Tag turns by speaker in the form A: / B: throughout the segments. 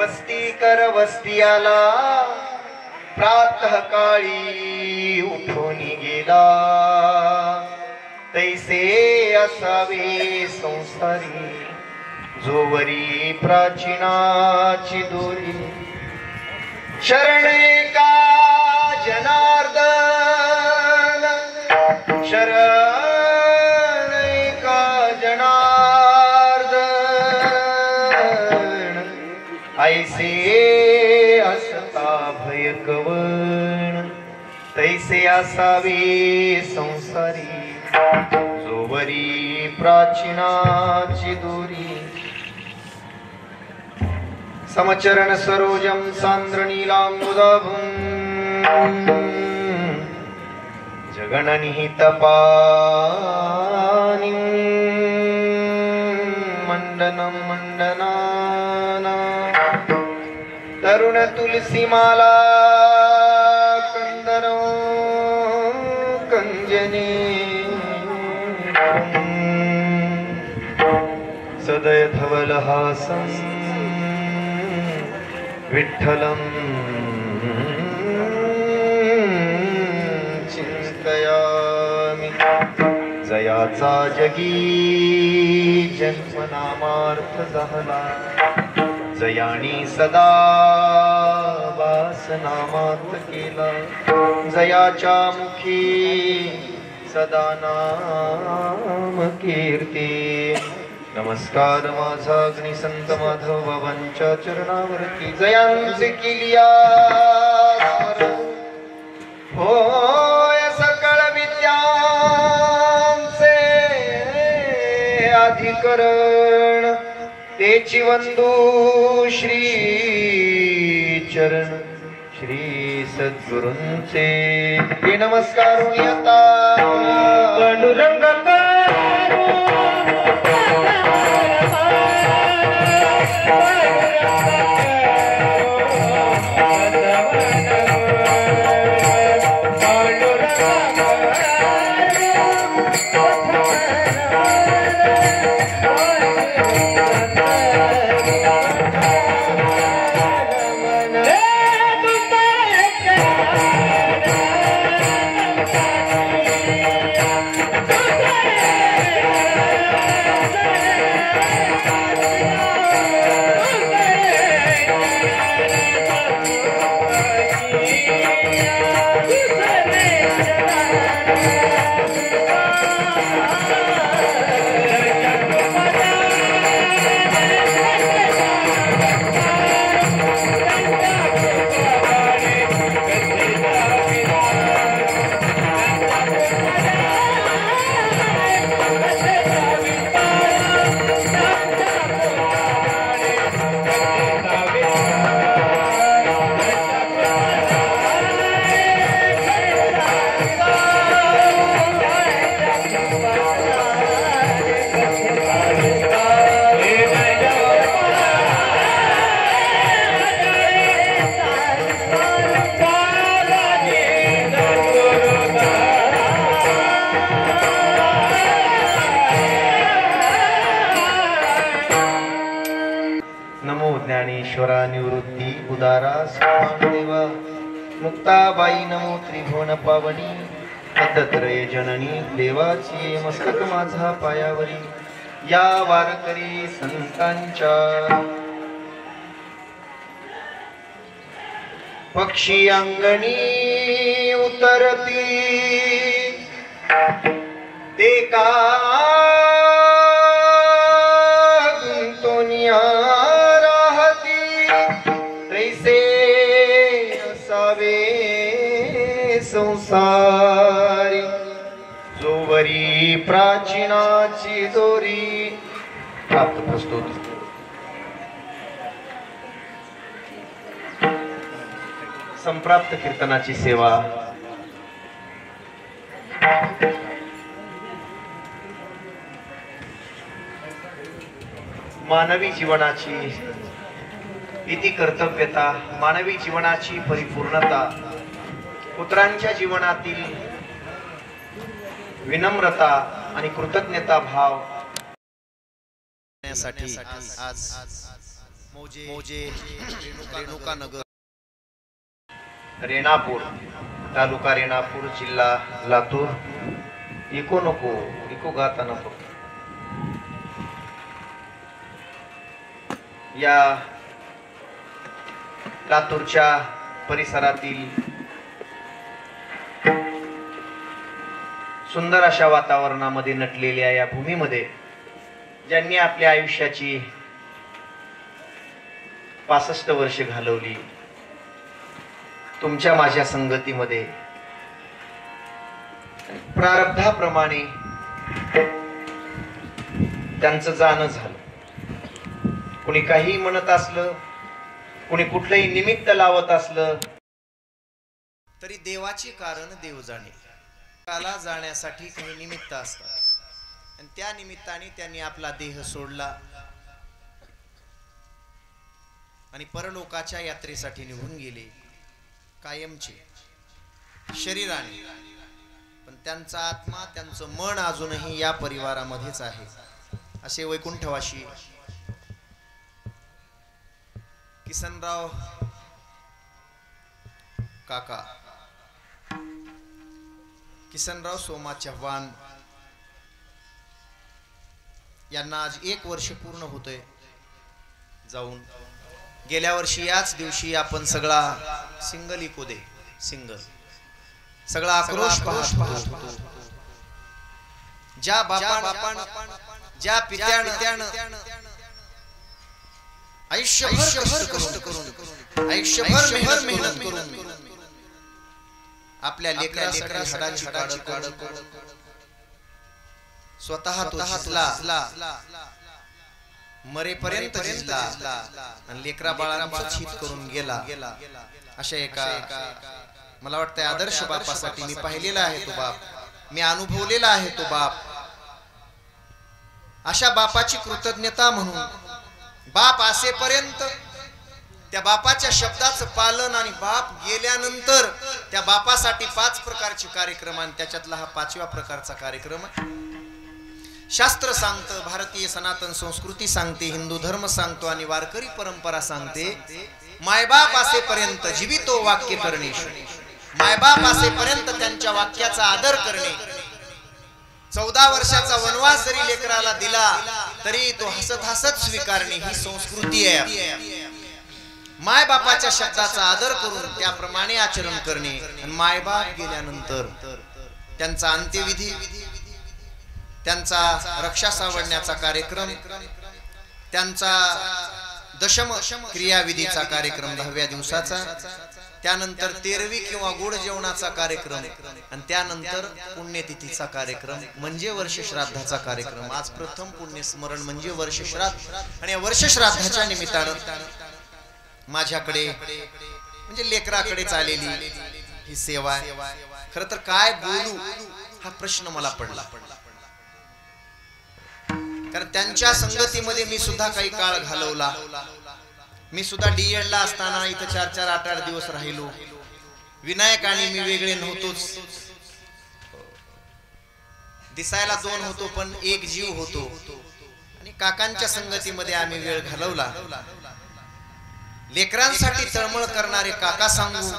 A: वस्ती कर वस्ती आला, प्रातः काळी उठून गेला, तैसे असावे संसारी, जोवरी प्राचीनाची दोरी, शरण एका जनार्दन, शरण एका जनार्दन, ऐसे असता भय कवण, तैसे असावे संसारी, जोवरी प्राचीनाची दोरी, समचरण सरोजम सांद्र नीलांबुदाभुं, जगननिहित पानिं, मंडनं मंडनाना, तरुण तुलसी माला कंदरो कंजने, सदय धवलहासं विठ्ठलं चिंतयामि, जयाचा जगी जन्मनामार्थ झाला, जयानी सदा वासनामात केला, जयाच्या मुखी सदा नाम कीर्ती, नमस्कार माझा अग्निसंत माधव बाबांच्या चरणावरती, जयांचे किलिया होय सकळ विद्यांचे अधिकरण, तेची वंदू श्री चरण श्री सद्गुरूंचे, ते नमस्कार येता पांडुरंग ज्ञानेश्वरा निवृत्ती उदारा देवा, मुक्ताबाई नमो त्रिभुवन पावनी, दत्तत्रय जननी देवाची मस्तक माझा पायावरी, या वारकरी संतांच्या पक्षी अंगणी उतरती, ते का गुंतोनिया संसारी, जोवरी प्राचीनाची दोरी, प्राप्त प्रस्तुत संप्राप्त कीर्तनाची सेवा, मानवी जीवनाची इति कर्तव्यता, मानवी जीवनाची परिपूर्णता, पुत्रांच्या जीवनातील विनम्रता आणि कृतज्ञता भाव
B: आज मौजे रेणुका नगर
A: रेणापूर तालुका रेणापूर जिल्हा लातूर इको नको इको गाता नको या लातूरच्या परिसरातील सुंदर अशा वातावरणामध्ये नटलेल्या या भूमीमध्ये ज्यांनी आपल्या आयुष्याची 65 वर्ष घालवली तुमच्या माझ्या संगतीमध्ये प्रारब्धाप्रमाणे त्यांचं जाणं झालं. कुणी काही म्हणत असलं, कुणी कुठलंही निमित्त लावत असलं
B: तरी देवाचे कारण देव जाणे. काला जाण्यासाठी काही निमित्त असतात आणि त्या निमित्ताने त्यांनी आपला देह सोडला आणि परलोकाच्या यात्रेसाठी निघून गेले कायमचे शरीराने. पण त्यांचा आत्मा त्यांचं मन अजूनही या परिवारामध्येच आहे. असे वैकुंठवाशी किसनराव काका किसनराव सोमा चव्हाण यांना आज 1 वर्ष पूर्ण होतंय जाऊन. गेल्या वर्षी याच दिवशी आपण सगळा सिंगल इको दे सिंगल सगळा आक्रोश पाहतो. ज्या बापान ज्या पित्यानं आयुष्यभर कष्ट करून आयुष्यभर मेहनत करून आपल्या लेकरासाठी हाडाची काढ स्वतः तो झिजला मरेपर्यंत झिजला आणि लेकरा बाळांचं हित करून गेला. अशा एका मला वाटतं आदर्श बापासाठी मी पाहिलेला आहे तो बाप, मी अनुभवलेला आहे तो बाप. अशा बापाची कृतज्ञता म्हणून बाप असेपर्यंत त्या बापाच्या शब्दाचं पालन आणि बाप गेल्यानंतर त्या बापासाठी 5 प्रकारचे कार्यक्रम आणि त्याच्यातला हा 5व्या प्रकारचा कार्यक्रम आहे. शास्त्र सांगतं, भारतीय सनातन संस्कृती सांगते, हिंदू धर्म सांगतो आणि वारकरी परंपरा सांगते मायबाप असेपर्यंत जीवितो वाक्य करणे. मायबाप असेपर्यंत त्यांच्या वाक्याचा आदर करणे. 14 वर्षाचा वनवास जरी लेकराला दिला तरी तो हसत हसत स्वीकारणे ही संस्कृती आहे. माय बापाच्या शब्दाचा आदर करून त्याप्रमाणे आचरण करणे. आणि मायबाप गेल्यानंतर त्यांचा अंत्यविधी, त्यांचा रक्षा सावरण्याचा कार्यक्रम, त्यांचा दशम क्रियाविधीचा कार्यक्रम 10व्या दिवसाचा, त्यानंतर 13वी किंवा गोड जेवणाचा कार्यक्रम आणि त्यानंतर पुण्यतिथीचा कार्यक्रम म्हणजे वर्षश्राद्धाचा कार्यक्रम. आज प्रथम पुण्यस्मरण म्हणजे वर्षश्राद्ध आणि या वर्षश्राद्धाच्या निमित्तानं माझ्याकडे म्हणजे लेकराकडेच आलेली ही सेवा. खरं तर काय बोलू हा प्रश्न मला पडला, कारण त्यांच्या संगतीमध्ये मी सुद्धा काही काळ घालवला. मी सुद्धा DED ला असताना इथं 4-4, 8-8 दिवस राहिलो. विनायक आणि मी वेगळे नव्हतोच. दिसायला 2 होतो पण एक जीव होतो. आणि काकांच्या संगतीमध्ये आम्ही वेळ घालवला. लेकरांसाठी तळमळ करणारे काका सांगू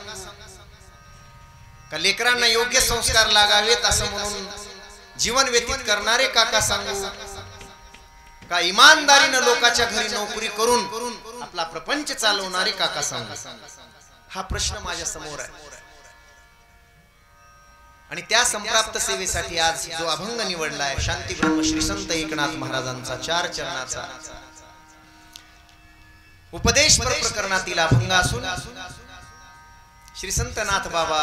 B: का लेकरांना योग्य संस्कार लागावेत असं म्हणून जीवन व्यतीत करणारे काका सांगू का इमानदारीने लोकांच्या घरी नोकरी करून आपला प्रपंच चालवणारे काका सांगू. हा प्रश्न माझ्या समोर आहे. आणि त्या संप्राप्त सेवेसाठी आज जो अभंग निवडलाय शांती ब्रह्म श्री संत एकनाथ महाराजांचा 4 चरणाचा उपदेश प्रकरणातील अभंग असून श्री संतनाथ बाबा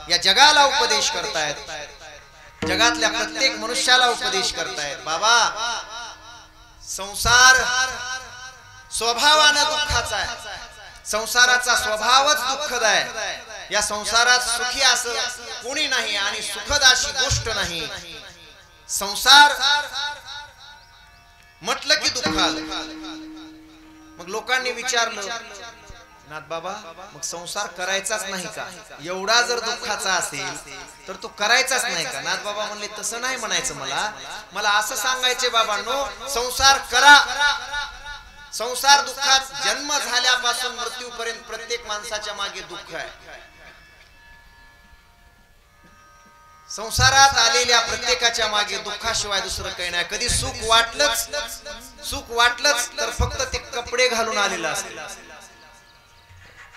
B: या जगाला उपदेश करतायत, जगातल्या प्रत्येक मनुष्याला उपदेश करतायत. बाबा संसार स्वभावाने दुःखाचा आहे, संसाराचा स्वभावच दुःखदाय. या संसारात सुखी असं कोणी नाही आणि सुखद अशी गोष्ट नाही. संसार म्हटलं की दुःखाल. मग लोकांनी विचारलं नाथ बाबा मग संसार करायचाच नाही का? एवढा जर दुःखाचा असेल तर तो करायचाच नाही का? नाथ बाबा म्हणले तसं नाही म्हणायचं, मला असं सांगायचे बाबांनो संसार करा संसार दुःखात जन्म झाल्यापासून मृत्यूपर्यंत प्रत्येक माणसाच्या मागे दुःख आहे. संसारात आलेल्या प्रत्येकाच्या मागे दुःखाशिवाय दुसरं काही नाही. कधी सुख वाटलंच तर फक्त ते कपडे घालून आलेलं असते,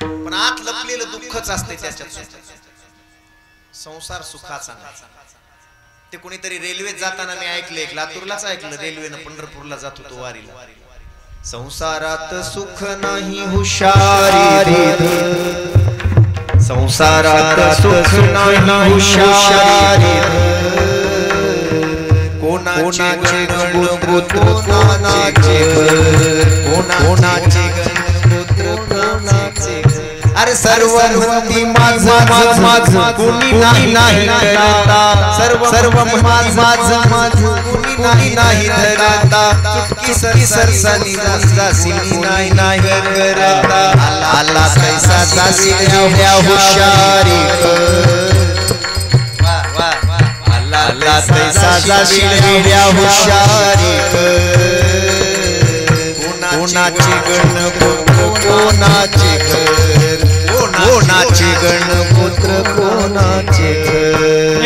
B: पण आत लपलेलं दुःखच असते त्याच्यात. संसार सुखाचा नाही. ते कोणीतरी रेल्वेत जाताना मी ऐकले, लातूरलाच ऐकलं, रेल्वेनं पंढरपूरला जात होतो वारीला. संसारात सुख नाही हुशारी, संसारात सुख नाही हुशारी, कोणाचे गणपुत्र कोणाचे कोणाचे. अरे सर्व म्हणती माझ कुणी नाही धरता, सर्व कुणी नाही धरता, चुटकी सरसनी जासी नाही करता. आला कैसा जासी हुशारी, आला कैसा जासी हुशारी, कोणाचे गणपुत्र कोणाचे घर, कोणाचे गणपुत्र कोणाचे घर.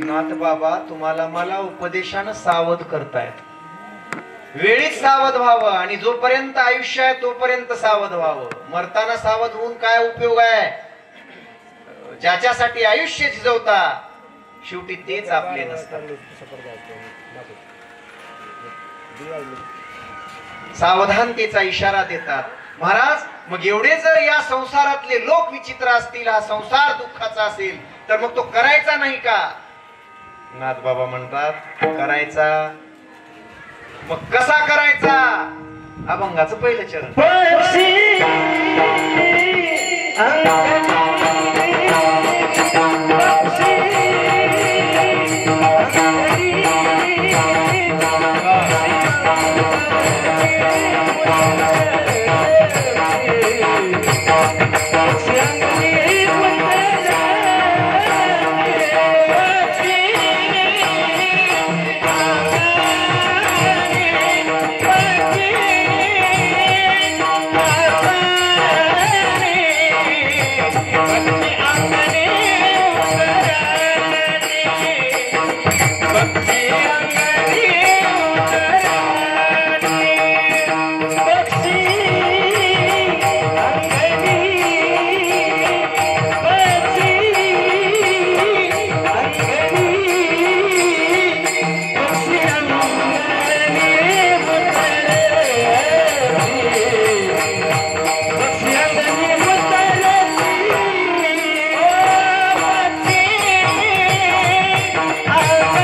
C: नाही
A: बाबा तुम्हाला मला उपदेशानं सावध करतायत. वेळीच सावध व्हावं आणि जोपर्यंत आयुष्य आहे तोपर्यंत सावध व्हावं. मरताना सावध होऊन काय उपयोग आहे? ज्याच्यासाठी आयुष्य झिजवता शेवटी तेच आपले नसतात. सावधानतेचा इशारा देतात महाराज. मग एवढे जर या संसारातले लोक विचित्र असतील, हा संसार दुःखाचा असेल, तर मग तो करायचा नाही का? नाथ बाबा म्हणतात करायचा. मग कसा करायचा? अभंगाचं पहिलं चरण.
C: I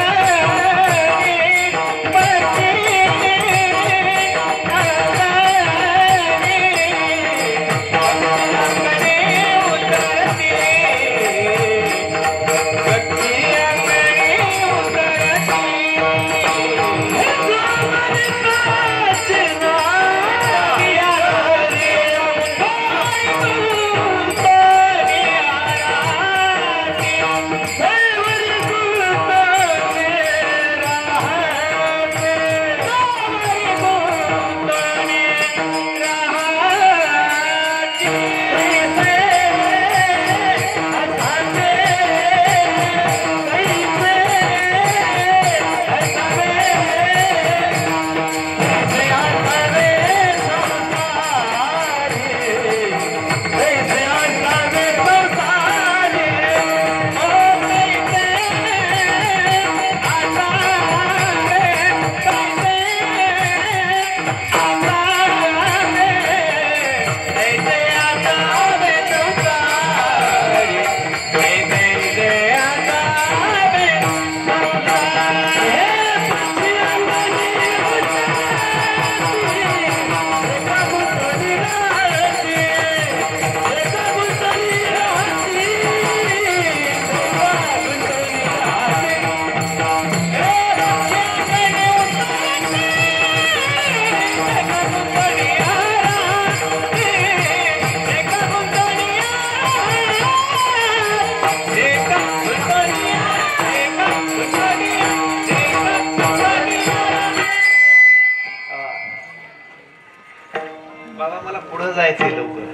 A: जायचंय लवकर,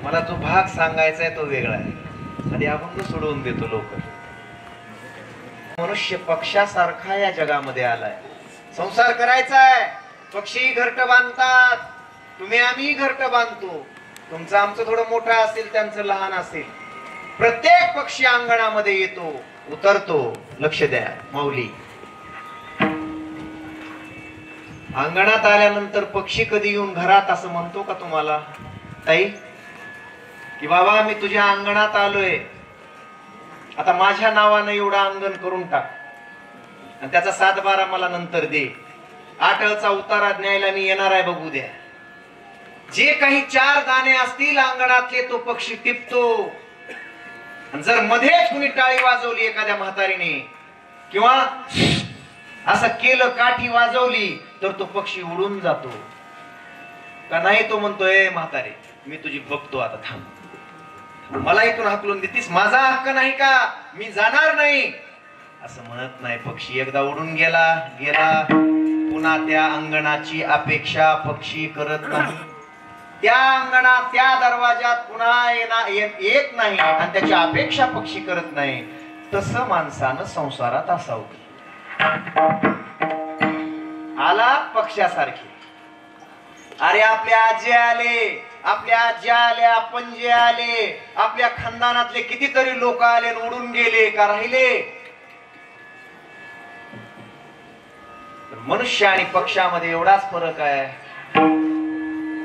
A: मला जो भाग सांगायचा आहे तो वेगळा आहे, आणि अभंग सोडवून देतो लवकर. मनुष्य पक्षासारखा या जगामध्ये आलाय, संसार करायचा आहे. पक्षी घरट बांधतात, तुम्ही आम्ही घरट बांधतो. तुमचं आमचं थोडं मोठं असेल, त्यांचं लहान असेल. प्रत्येक पक्षी अंगणामध्ये येतो, उतरतो. लक्ष द्या माऊली, अंगणात आल्यानंतर पक्षी कधी येऊन घरात असं म्हणतो का तुम्हाला ताई की बाबा मी तुझ्या अंगणात आलोय, आता माझ्या नावानं एवढं अंगण करून टाक आणि त्याचा 7-12 मला नंतर दे, 8चा उतारा न्यायला मी येणार आहे, बघू द्या. जे काही 4 दाणे असतील अंगणातले तो पक्षी टिपतो. जर मध्येच कुणी टाळी वाजवली एखाद्या म्हातारीने किंवा असं केलं, काठी वाजवली, तर तो पक्षी उडून जातो का नाही? तो म्हणतोय म्हातारे मी तुझी बघतो, आता थांब, मला इथून हाकलून देतीस, माझा हक्क नाही का, मी जाणार नाही असं म्हणत नाही. पक्षी एकदा उडून गेला पुन्हा त्या अंगणाची अपेक्षा पक्षी करत नाही. त्या अंगणात त्या दरवाजात पुन्हा येत नाही आणि त्याची अपेक्षा पक्षी करत नाही. तसं माणसानं संसारात असावं. आला पक्षासारखी, अरे आपल्या आजी आले, आपल्या आज्या आल्या, पणजे आले, आपल्या खानदानातले कितीतरी लोक आले, उडून गेले का राहिले? मनुष्य आणि पक्षामध्ये एवढाच फरक आहे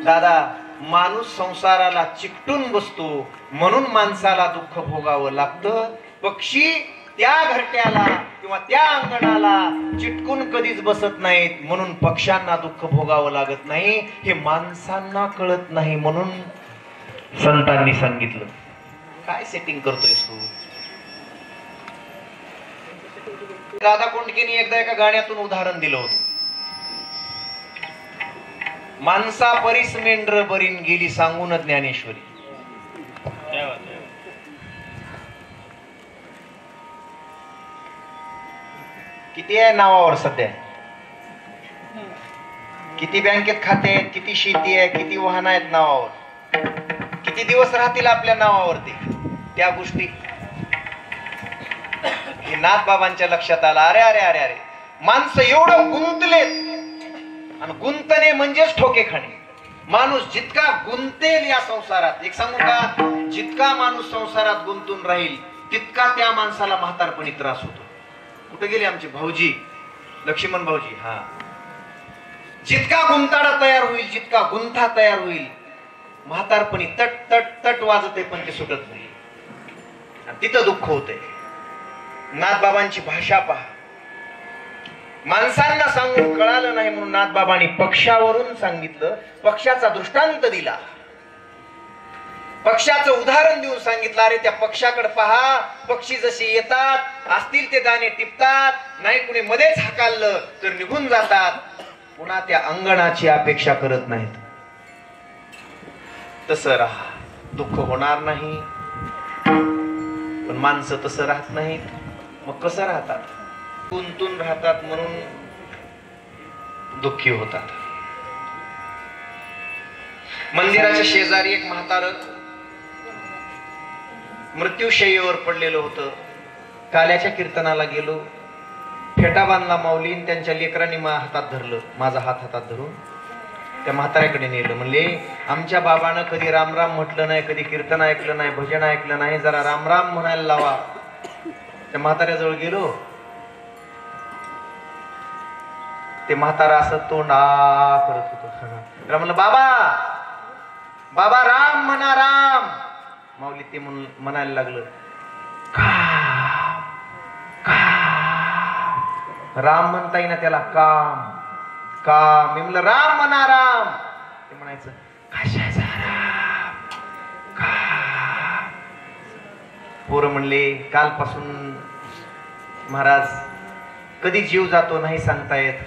A: दादा. माणूस संसाराला चिकटून बसतो म्हणून माणसाला दुःख भोगावं लागतं. पक्षी त्या घरट्याला किंवा त्या अंगणाला चिटकून कधीच बसत नाहीत म्हणून पक्ष्यांना दुःख भोगावं लागत नाही. हे माणसांना कळत नाही म्हणून संतांनी सांगितलं. काय सेटिंग करतोयस तू? दादा कोंडकेंनी एकदा एका गाण्यातून उदाहरण दिलं होतं. माणसा परीस मेंढर बरीन गेली सांगून ज्ञानेश्वरी. किती आहे नावावर सध्या? किती बँकेत खाते आहेत, किती शेती आहे, किती वाहन आहेत नावावर, किती दिवस राहतील आपल्या नावावरती? त्या गोष्टी नाथ बाबांच्या लक्षात आला. अरे अरे अरे अरे, माणसं एवढं गुंतलेत आणि गुंतणे म्हणजेच ठोके खाणे. माणूस जितका गुंतेल या संसारात, एक सांगू का, जितका माणूस संसारात गुंतून राहील तितका त्या माणसाला म्हातारपणी त्रास होतो. कुठे गेले आमचे भाऊजी, लक्ष्मण भाऊजी? हा, जितका गुंताडा तयार होईल, जितका गुंथा तयार होईल, म्हातारपणी तट तट तट वाजते पण ते सुटत नाही आणि तिथं दुःख होते. नाथबाबांची भाषा पहा. माणसांना सांगून कळालं नाही म्हणून नाथबाबांनी पक्षावरून सांगितलं, पक्षाचा दृष्टांत दिला, पक्षाचं उदाहरण देऊन सांगितलं. अरे त्या पक्षाकडे पहा, पक्षी जशी येतात असतील ते दाणे टिपतात, नाही कुणी मध्येच हाकाललं तर निघून जातात, पुन्हा त्या अंगणाची अपेक्षा करत नाहीत. तसं राहा, दुःख होणार नाही. पण माणसं तसं राहत नाहीत. मग कसं राहतात? गुंतून राहतात म्हणून दुःखी होतात. मंदिराच्या शेजारी एक म्हातारं मृत्यूशय्येवर पडलेलं होतं. काल्याच्या कीर्तनाला गेलो, फेटा बांधला माऊलीन, त्यांच्या लेकरांनी हातात धरलं, माझा हात हातात धरून त्या म्हाताऱ्याकडे नेलं. म्हणले आमच्या बाबानं कधी रामराम म्हटलं नाही, कधी कीर्तन ऐकलं नाही, भजन ऐकलं नाही, जरा रामराम म्हणायला लावा. त्या म्हाताऱ्याजवळ गेलो, ते म्हातारा असं तोंड करत होतं. त्याला म्हणलं बाबा बाबा राम म्हणा राम. माऊली ते म्हणायला लागलं काम काम. राम म्हणता येईना त्याला, काम काम. मी म्हणलं राम म्हणा राम. ते म्हणायचं कशाचा राम, काम. पोरं म्हणले कालपासून महाराज कधी जीव जातो नाही सांगता येत.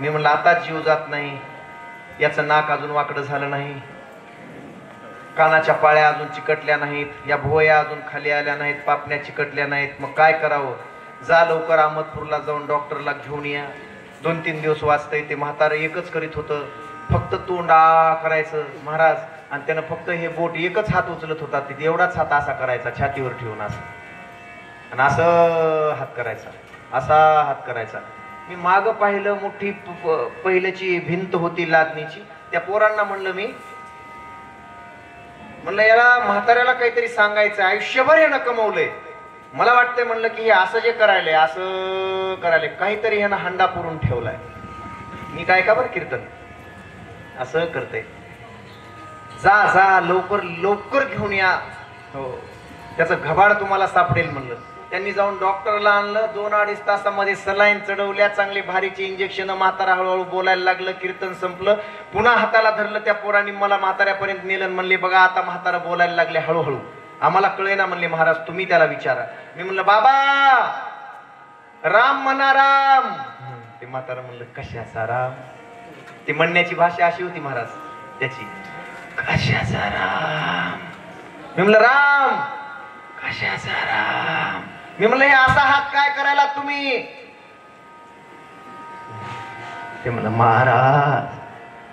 A: मी म्हणलं आता जीव जात नाही, याचं नाक अजून वाकडं झालं नाही, कानाच्या पाळ्या अजून चिकटल्या नाहीत, या भुवया अजून खाली आल्या नाहीत, पापण्या चिकटल्या नाहीत, मग काय करावं? जा लवकर अहमदपूरला जाऊन डॉक्टरला घेऊन या. 2-3 दिवस वाचतंय. ते म्हातारं एकच करीत होतं, फक्त तोंडा करायचं महाराज, आणि त्यानं फक्त हे बोट एकच हात उचलत होता, तिथे एवढाच हात असा करायचा छातीवर ठेवून असं, आणि असं हात करायचा, असा हात करायचा. मी माग पाहिलं, मोठी पहिल्याची भिंत होती लादणीची. त्या पोरांना म्हणलं याला म्हाताऱ्याला काहीतरी सांगायचं, आयुष्यभर यानं कमवलंय. मला वाटतंय म्हणलं की हे असं जे करायलंय, असं करायलंय, काहीतरी ह्यानं हंडा पुरून ठेवलाय. मी काय का बरं कीर्तन असं करतय, जा जा लवकर लवकर घेऊन या, हो त्याचं घबाड तुम्हाला सापडेल म्हणलं. त्यांनी जाऊन डॉक्टरला आणलं. 2-2.5 तासामध्ये सलाईन चढवल्या, चांगली भारीची इंजेक्शन. म्हातारा हळूहळू बोलायला लागलं. कीर्तन संपलं. पुन्हा हाताला धरलं त्या पोरांनी, मला म्हाताऱ्यापर्यंत नेलं. म्हणले बघा आता म्हातारा बोलायला लागले हळूहळू, आम्हाला कळेना. म्हणले महाराज तुम्ही त्याला विचारा. मी म्हणलं बाबा राम म्हणा राम. ते म्हातारा म्हणलं कशाचा राम. ती म्हणण्याची भाषा अशी होती महाराज त्याची, कशाचा राम. मी म्हणलं राम कशाचा राम. मी म्हणलं हे असा हात काय करायला तुम्ही. ते म्हणलं महाराज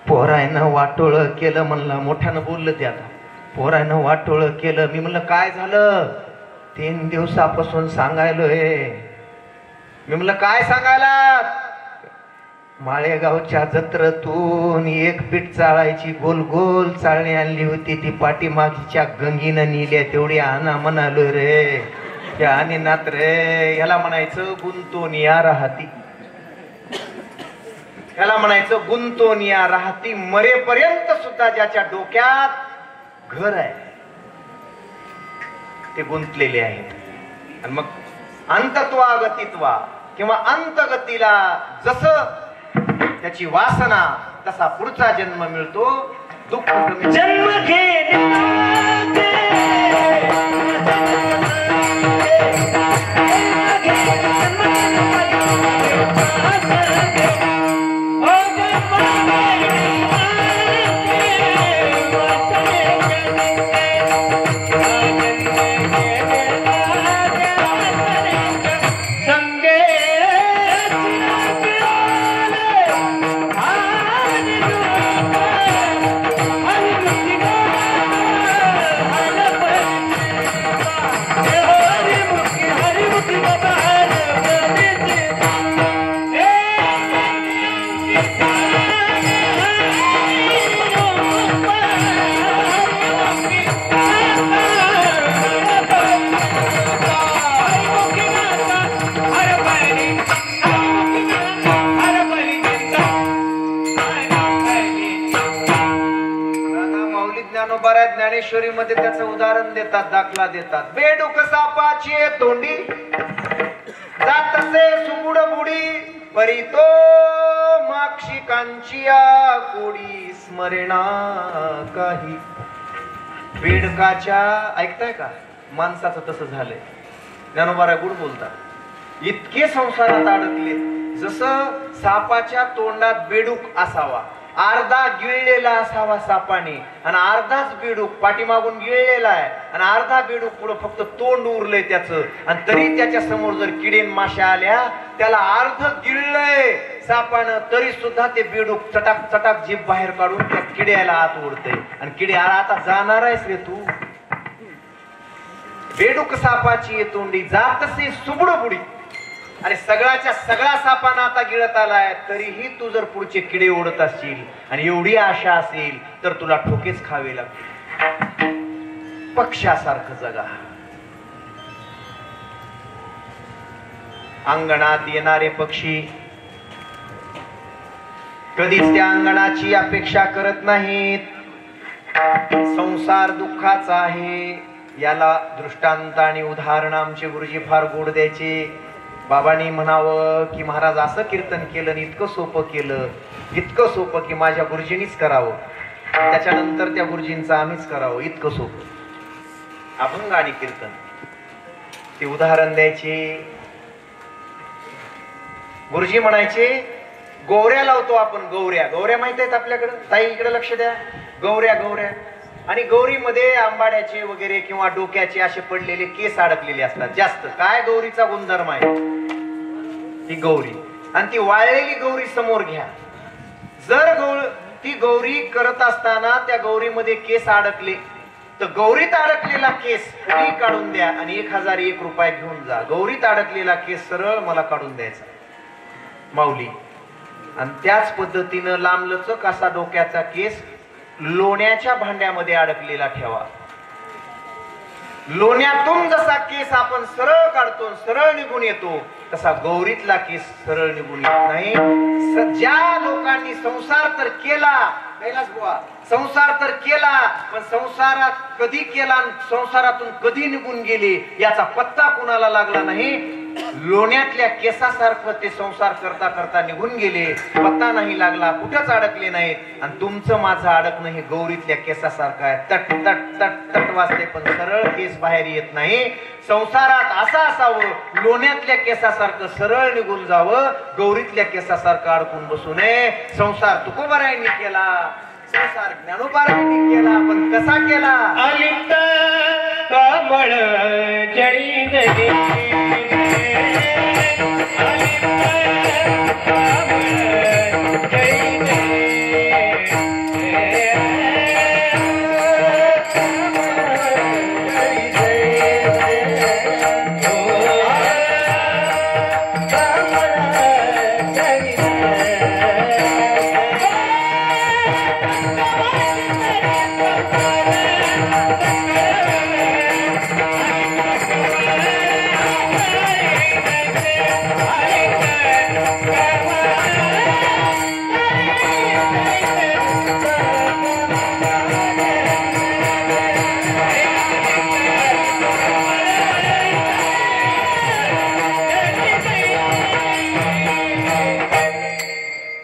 A: पोरायनं वाटोळ केलं. म्हणलं मोठ्यानं बोललं ते, आता पोरायनं वाटोळ केलं. मी म्हणलं काय झालं. 3 दिवसापासून सांगायलोय. मी म्हणलं काय सांगायला. माळेगावच्या जत्रेतून एक पीठ चाळायची गोल गोल चाळणी आणली होती, ती पाठीमागच्या गंगीनं नेल्या, तेवढी आणा म्हणालो रे. त्या आणि नात रे, ह्याला म्हणायचं गुंतोनिया राहती. ह्याला म्हणायचं गुंतोनिया राहती. मरेपर्यंत सुद्धा ज्याच्या डोक्यात घर आहे ते गुंतलेले आहेत. आणि मग अंतत्वा गतित्वा किंवा अंतगतीला जसं त्याची वासना तसा पुढचा जन्म मिळतो. दुःख जन्म ज्ञानेश्वरी मध्ये त्याचं उदाहरण देतात, दाखला देतात. बेडूक सापाची तोंडी जातसे सुबुड बुडी, परी तो माक्षिकांचिया कोडी स्मरणा काही. बेडकाच्या ऐकताय का, माणसाचं तसं झालंय. ज्ञानोबा गुड बोलतात. इतके संसारात अडकले, जसं सापाच्या तोंडात बेडूक असावा, अर्धा गिळलेला असावा सापाने, आणि अर्धाच बेडूक पाठीमागून गिळलेला आहे, आणि अर्धा बेडूक पुढे फक्त तोंड उरलंय त्याचं. आणि तरी त्याच्या समोर जर किडेन माश्या आल्या, त्याला अर्ध गिळलंय सापानं, तरी सुद्धा ते बेडूक चटाक चटाक जीभ बाहेर काढून त्या किड्याला आत ओढतंय. आणि किडे आता जाणार आहेस रे तू. बेडूक सापाची तोंडी जातसे सुबड बुडी. अरे सगळ्याच्या सगळा सापाना आता गिळत आलाय, तरीही तू जर पुढचे किडे ओढत असशील आणि एवढी आशा असेल तर तुला ठोकेच खावे लागतील. पक्षासारखं जगा. अंगणात येणारे पक्षी कधीच त्या अंगणाची अपेक्षा करत नाहीत. संसार दुःखाचा आहे, याला दृष्टांत आणि उदाहरण आमचे गुरुजी फार गोड द्यायचे. बाबांनी म्हणावं की महाराज असं कीर्तन केलं, इतकं सोपं केलं, इतकं सोपं की माझ्या गुरुजींनीच करावं, त्याच्यानंतर त्या गुरुजींचं आम्हीच करावं, इतकं सोपं. अभंग आणि कीर्तन ते उदाहरण द्यायचे. गुरुजी म्हणायचे गौऱ्या लावतो आपण. गौऱ्या गौऱ्या माहित आहेत आपल्याकडं. ताई इकडे लक्ष द्या. गौऱ्या गौऱ्या. आणि गौरीमध्ये आंबाड्याचे वगैरे किंवा डोक्याचे असे पडलेले केस अडकलेले असतात जास्त. काय गौरीचा गुणधर्म आहे ही गौरी. आणि ती वाळलेली गौरी समोर घ्या. जर ती गौरी करत असताना त्या गौरीमध्ये केस अडकले, तर गौरीत अडकलेला केस कोणी काढून द्या आणि 1001 रुपये घेऊन जा. गौरीत अडकलेला केस सरळ मला काढून द्यायचा माऊली. आणि त्याच पद्धतीनं लांबलचक असा डोक्याचा केस लोण्याच्या भांड्यामध्ये अडकलेला ठेवा. लोण्यातून जसा केस आपण सरळ काढतो, सरळ निघून येतो, तसा गौरीतला केस सरळ निघून येत नाही. ज्या लोकांनी संसार तर केला, कैलास बुवा, संसार तर केला, पण संसारात कधी केला, संसारातून कधी निघून गेले याचा पत्ता कुणाला लागला नाही. लोण्यातल्या केसासारखं ते संसार करता करता निघून गेले, पत्ता नाही लागला, कुठंच अडकले नाहीत. आणि तुमचं माझं अडकणं हे गौरीतल्या केसासारखं आहे. तट तट तट तट वाजते पण सरळ केस बाहेर येत नाही. संसारात असं असावं, लोण्यातल्या केसासारखं सरळ निघून जावं, गौरीतल्या केसासारखं अडकून बसू नये. संसार तुकोबारायांनी केला, संसार ज्ञानोबारायांनी केला, पण कसा केला?
C: अलिप्त कमळ जळी नये,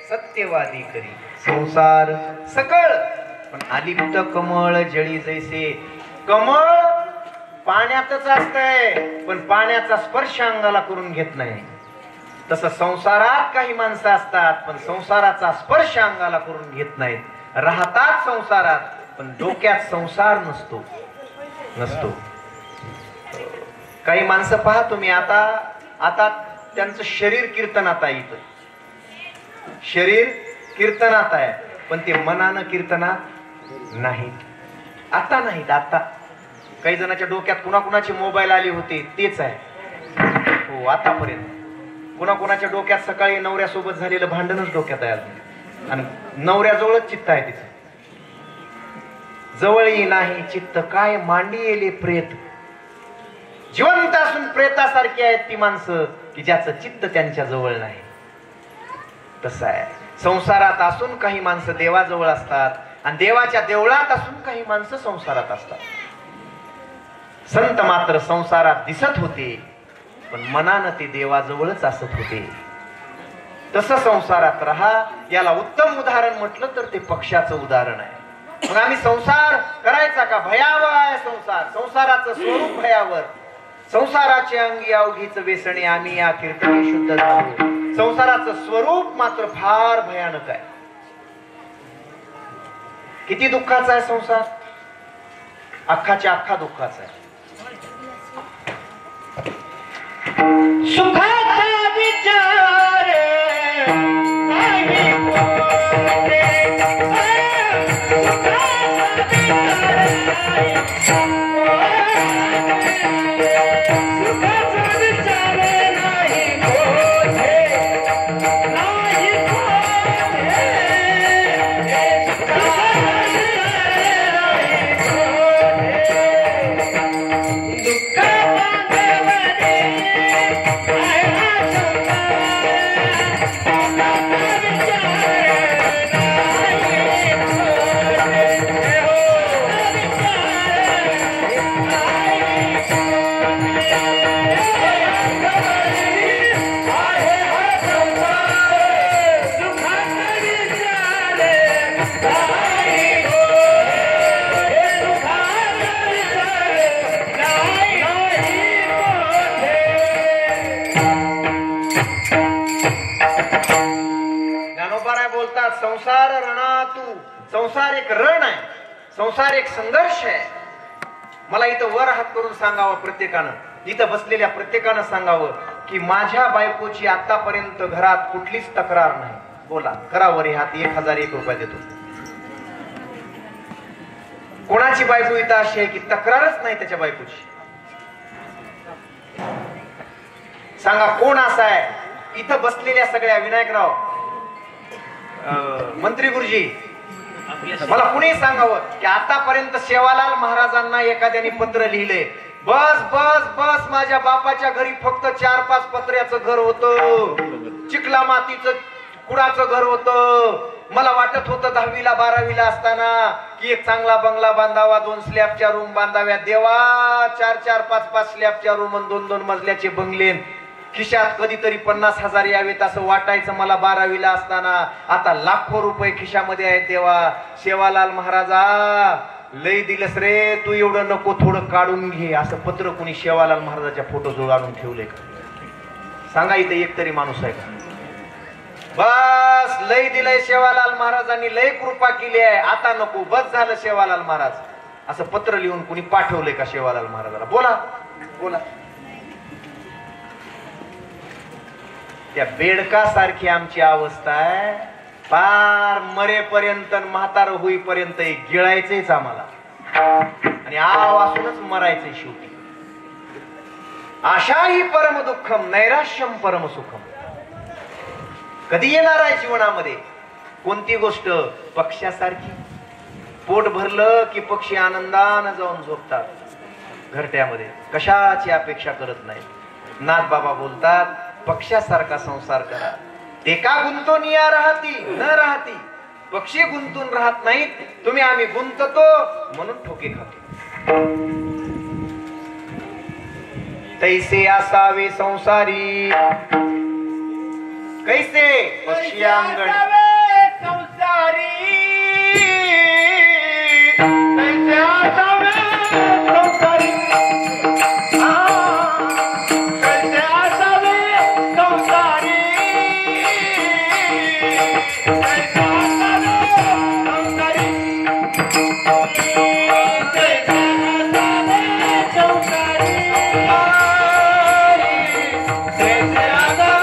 A: सत्यवादी करी संसार सकळ, पण अलिप्त कमळ जळी जैसे. कमळ पाण्यातच असतंय, पण पाण्याचा स्पर्श अंगाला करून घेत नाही. तसं संसारात काही माणसं असतात, पण संसाराचा स्पर्श अंगाला करून घेत नाहीत. राहतात संसारात, पण डोक्यात संसार नसतो. काही माणसं पहा तुम्ही, आता त्यांचं शरीर कीर्तनात आहे, इथं शरीर कीर्तनात आहे, पण ते मनानं कीर्तनात नाहीत. आता नाहीत. आता काही जणांच्या डोक्यात कुणाकुणाचे मोबाईल आले होते तेच आहे. हो, आतापर्यंत कुणाकुणाच्या डोक्यात सकाळी नवऱ्यासोबत झालेलं भांडणच डोक्यात आहे अजून, आणि नवऱ्याजवळच चित्त आहे तिचं. जवळही नाही चित्त, काय मांडी येले प्रेत. जिवंत असून प्रेतासारखी आहेत ती माणसं की ज्याचं चित्त त्यांच्या जवळ नाही. तसं आहे. संसारात असून काही माणसं देवाजवळ असतात, आणि देवाच्या देवळात असून काही माणसं संसारात असतात. संत मात्र संसारात दिसत होते, पण मनानं ते देवाजवळच असत होते. तसं संसारात राहा. याला उत्तम उदाहरण म्हटलं तर ते पक्षाचं उदाहरण आहे. मग आम्ही संसार करायचा का? भयावह आहे संसार. संसाराचं स्वरूप भयावर. संसाराचे अंगी अवघीच वेसणे, आम्ही या कीर्तने शुद्ध झालो. संसाराचं स्वरूप मात्र फार भयानक आहे. किती दुःखाचा आहे संसार? अख्खाच्या अख्खा दुःखाचा आहे.
C: सुखाचा विचार नाही बोलते, सुखाचा विचार नाही बोलते, नाही
A: संसार रणातू. संसार एक रण आहे, संसार एक संघर्ष आहे. मला इथं वर हात करून सांगावं प्रत्येकानं, इथं बसलेल्या प्रत्येकानं सांगावं की माझ्या बायकोची आतापर्यंत घरात कुठलीच तक्रार नाही. बोला, करा वर हात. 1001 रुपये देतो. कोणाची बायको इथं अशी आहे की तक्रारच नाही त्याच्या बायकोची? सांगा कोण असा आहे? इथं बसलेल्या सगळ्या विनायकराव, मंत्री गुरुजी, मला कुणी सांगावं की आतापर्यंत सेवालाल महाराजांना एखाद्याने पत्र लिहिले, बस बस बस माझ्या बापाच्या घरी फक्त 4-5 पत्र्याचं घर होतं, चिखला मातीचं कुडाचं घर होतं. मला वाटत होतं 10वीला 12वीला असताना की एक चांगला बंगला बांधावा, 2 स्लॅबच्या रूम बांधाव्या. देवा, 4-4, 5-5 स्लॅबच्या रूम आणि 2-2 मजल्याचे बंगले, खिशात कधीतरी 50,000 यावेत असं वाटायचं मला 12वीला असताना. आता लाखो रुपये खिशामध्ये आहेत. देवा, सेवालाल महाराजा लय दिलंस रे, तू एवढं नको, थोडं काढून घे. असं पत्र कोणी सेवालाल महाराजाच्या फोटो जोड आणून ठेवले का? सांगा इथे एक तरी माणूस आहे का? बस लय दिलंय सेवालाल महाराजांनी, लय कृपा केली आहे, आता नको, बस झालं सेवालाल महाराज. असं पत्र लिहून कुणी पाठवलंय का सेवालाल महाराजाला? बोला बोला. त्या बेडकासारखी आमची अवस्था आहे. पार मरेपर्यंत म्हातार होईपर्यंत गिळायचंच आम्हाला आणि आवासूनच मरायचंय शेवटी. आशा ही परम दुःखम नैराश्यम परम सुखम. कधी येणार आहे जीवनामध्ये कोणती गोष्ट पक्ष्यासारखी? पोट भरलं की पक्षी आनंदानं जाऊन झोपतात घरट्यामध्ये, कशाची अपेक्षा करत नाही. नाथ बाबा बोलतात, पक्ष्यासारखा संसार करा. ते का गुंतून या राहती न राहती, पक्षी गुंतून राहत नाहीत. तुम्ही आम्ही गुंततो म्हणून ठोके खातो. तैसे असावे संसारी, कैसे पक्षी अंगण
C: संसारी, कैसे असावे संसारी, कैसे असावे संसारी, कैसे असावे संसारी, कैसे असावे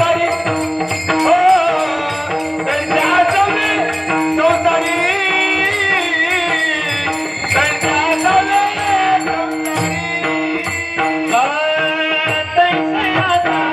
C: संसारी, कैसे असावे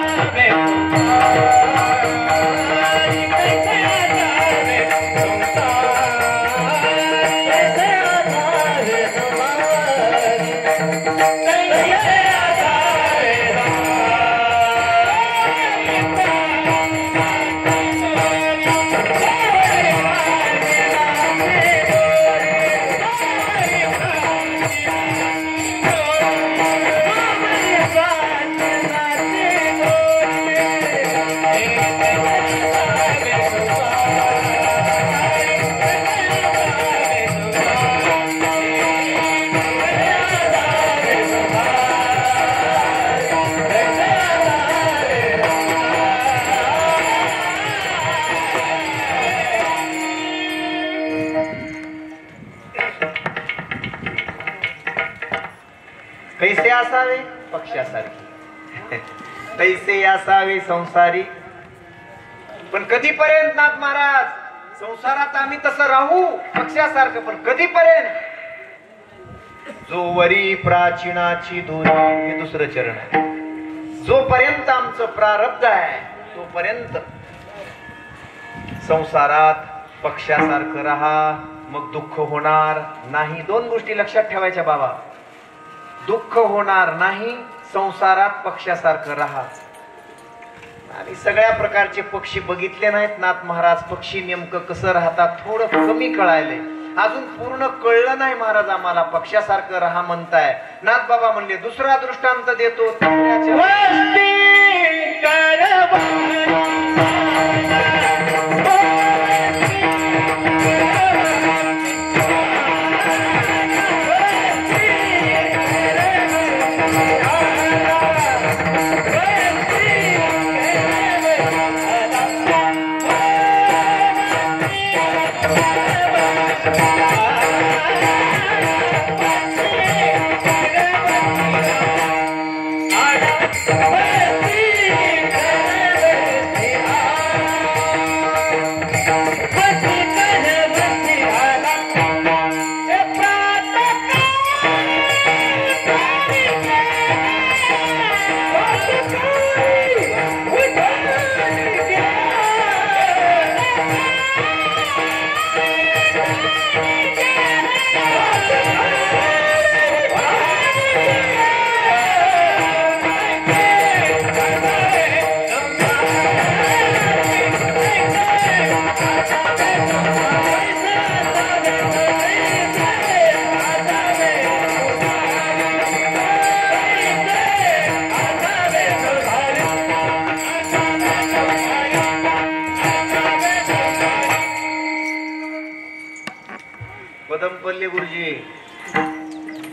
A: कैसे असावे पक्ष्यासारखी, तैसे असावे संसारी. पण कधीपर्यंत नाथ महाराज संसारात आम्ही तसं राहू पक्ष्यासारखं? पण कधीपर्यंत? जोवरी प्राचीनाची दोरी, हे दुसरं चरण आहे. जोपर्यंत आमचं प्रारब्ध आहे तोपर्यंत संसारात पक्ष्यासारखं राहा, मग दुःख होणार नाही. 2 गोष्टी लक्षात ठेवायच्या बाबा. दुःख होणार नाही, संसारात पक्ष्यासारखं राहा. आणि सगळ्या प्रकारचे पक्षी बघितले नाहीत नाथ महाराज. पक्षी नेमकं कसं राहतात थोडं कमी कळायलंय, अजून पूर्ण कळलं नाही महाराज आम्हाला. पक्ष्यासारखं राहा म्हणताय. नाथ बाबा म्हणले दुसरा दृष्टांत देतो. पदमपल्ली गुरुजी,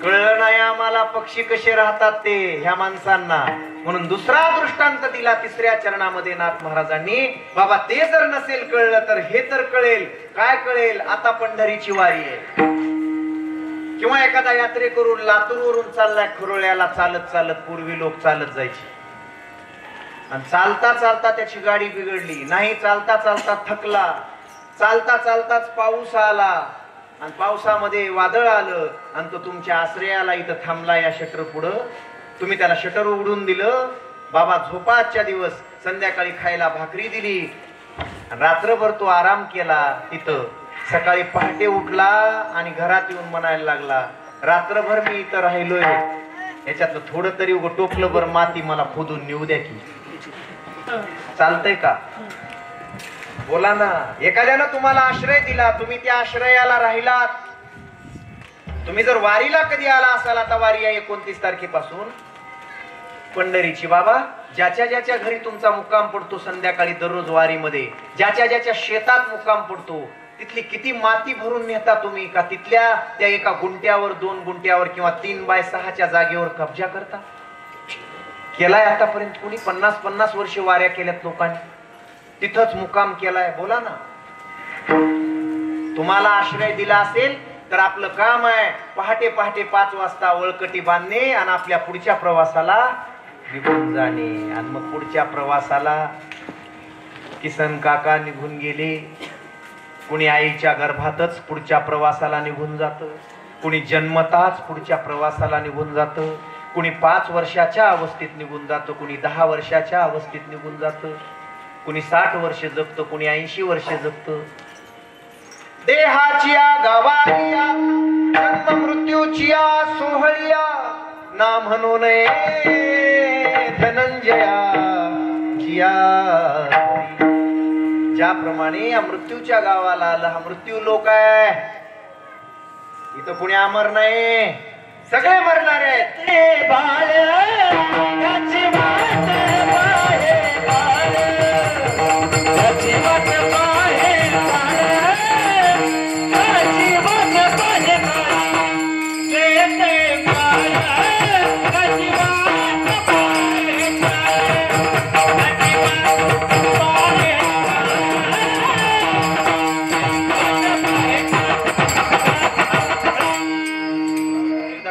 A: कळलं नाही आम्हाला पक्षी कसे राहतात ते ह्या माणसांना, म्हणून दुसरा दृष्टांत दिला तिसऱ्या चरणामध्ये नाथ महाराजांनी. बाबा ते जर नसेल कळलं तर हे तर कळेल. काय कळेल? आता पंढरीची वारी आहे, किंवा एखादा यात्रेकरू लातूरवरून चाललाय खरोळ्याला चालत चालत. पूर्वी लोक चालत जायचे आणि चालता चालता त्याची गाडी बिघडली, नाही चालता चालता थकला, चालता चालताच पाऊस आला आणि पावसामध्ये वादळ आलं आणि तो तुमच्या आश्रयाला इथं थांबला या शटर पुढं. तुम्ही त्याला शटर उघडून दिलं. बाबा झोपा आजच्या दिवस. संध्याकाळी खायला भाकरी दिली, रात्रभर तो आराम केला तिथं. सकाळी पहाटे उठला आणि घरात येऊन म्हणायला लागला, रात्रभर मी इथं राहिलोय, याच्यातलं थोडं तरी उगं टोपलं भर माती मला खोदून नेऊ द्या की. चालतंय का? बोला ना. एखाद्यानं तुम्हाला आश्रय दिला, तुम्ही त्या आश्रयाला राहिलात. तुम्ही जर वारीला कधी आला असाल, आता वारी आहे 29 तारखेपासून पंढरीची. बाबा ज्याच्या ज्याच्या घरी तुमचा मुक्काम पडतो संध्याकाळी दररोज वारीमध्ये, ज्याच्या ज्याच्या शेतात मुक्काम पडतो, तिथली किती माती भरून नेता तुम्ही का तिथल्या त्या एका गुंट्यावर, 2 गुंट्यावर किंवा 3x6च्या जागेवर कब्जा करता? केलाय आतापर्यंत कोणी? 50-50 वर्ष वाऱ्या केल्यात लोकांनी, तिथंच मुक्काम केलाय. बोला ना. तुम्हाला आश्रय दिला असेल तर आपलं काम आहे पहाटे पहाटे 5 वाजता वळकटी बांधणे आणि आपल्या पुढच्या प्रवासाला निघून जाणे. आणि मग पुढच्या प्रवासाला किसन काका निघून गेले, कुणी आईच्या गर्भातच पुढच्या प्रवासाला निघून जात, कुणी जन्मताच पुढच्या प्रवासाला निघून जात, कुणी 5 वर्षाच्या अवस्थेत निघून जात, कुणी 10 वर्षाच्या अवस्थेत निघून जात, कुणी 60 वर्ष जगत, कुणी 80 वर्ष जगत. देहाचिया गावालिया जन्म मृत्यूचिया सोहळिया ना म्हणू नये धनंजया जिया. ज्याप्रमाणे या मृत्यूच्या गावाला आलं, हा मृत्यू लोक आहे, इथं कुणी अमर नाही, सगळे मरणार आहेत.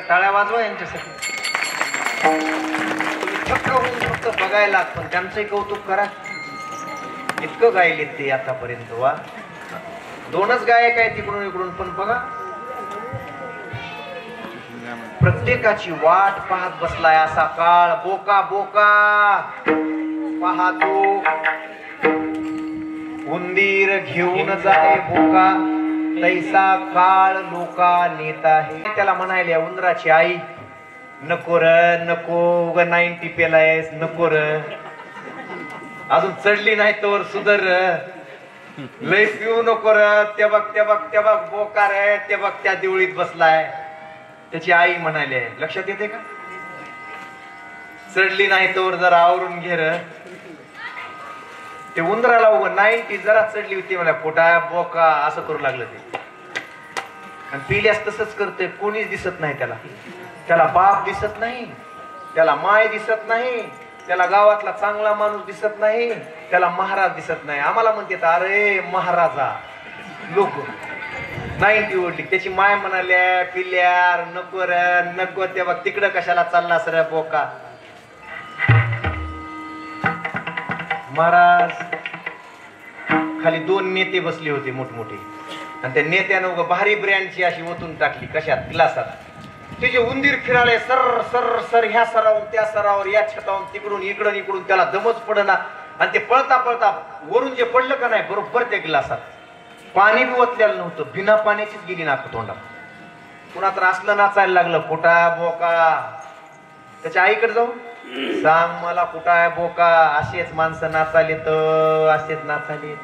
A: टाळ्या वाजवा यांच्यासाठी. तुम्ही थक्क होऊन फक्त बघायला, पण त्यांचंही कौतुक करा. इतकं गायले ते आतापर्यंत. वा, 2च गायक आहे तिकडून इकडून, पण बघा प्रत्येकाची वाट पाहत बसलाय. असा काळ बोका बोका पाहतो, उंदीर घेऊन जाय बोका, तैसा काळ लोका नेत आहे. त्याला म्हणायला उंदराची आई, नको र नको, 90 पेलायस, नको र, अजून चढली नाही तोवर सुधर, लय पिऊ नको र. ते बघ ते बघ ते बघ बोका रे, ते बघ त्या देवळीत बसलाय. त्याची आई म्हणाली, लक्षात येते का? चढली नाही तोवर जरा आवरून घे र. ते उंदराला 90 जरा चढली होती, मला पोटा बोका असं करू लागलं ते. आणि पिल्यास तसंच करतोय. कोणीच दिसत नाही त्याला. त्याला बाप दिसत नाही, त्याला माय दिसत नाही, त्याला गावातला चांगला माणूस दिसत नाही, त्याला महाराज दिसत नाही. आम्हाला म्हणते अरे महाराजा, लोक नाही ती ओढली. त्याची माय म्हणाल्या पिल्यार नको र नको ते बघ तिकडं कशाला चालला सर बोका. महाराज खाली 2 नेते बसले होते मोठमोठे आणि त्या नेत्यानं उगा भारी ब्रँडची अशी ओतून टाकली कशात ग्लासात. त्याचे उंदीर फिराले सर सर सर ह्या सरावून त्या सरावर या छतावून तिकडून इकडून इकडून त्याला दमच पडना आणि ते पळता पळता वरून जे पडलं का नाही बरोबर त्या ग्लासात. पाणी बी ओतलेलं नव्हतं, बिना पाण्याचीच गेली नाक तोंडात. पुन्हा तर असलं नाचायला लागलं कुठा बोका. त्याच्या आईकडे जाऊ सांग मला कुठा आहे बोका. असेच माणसं नाचाले तर असेच नाचाले.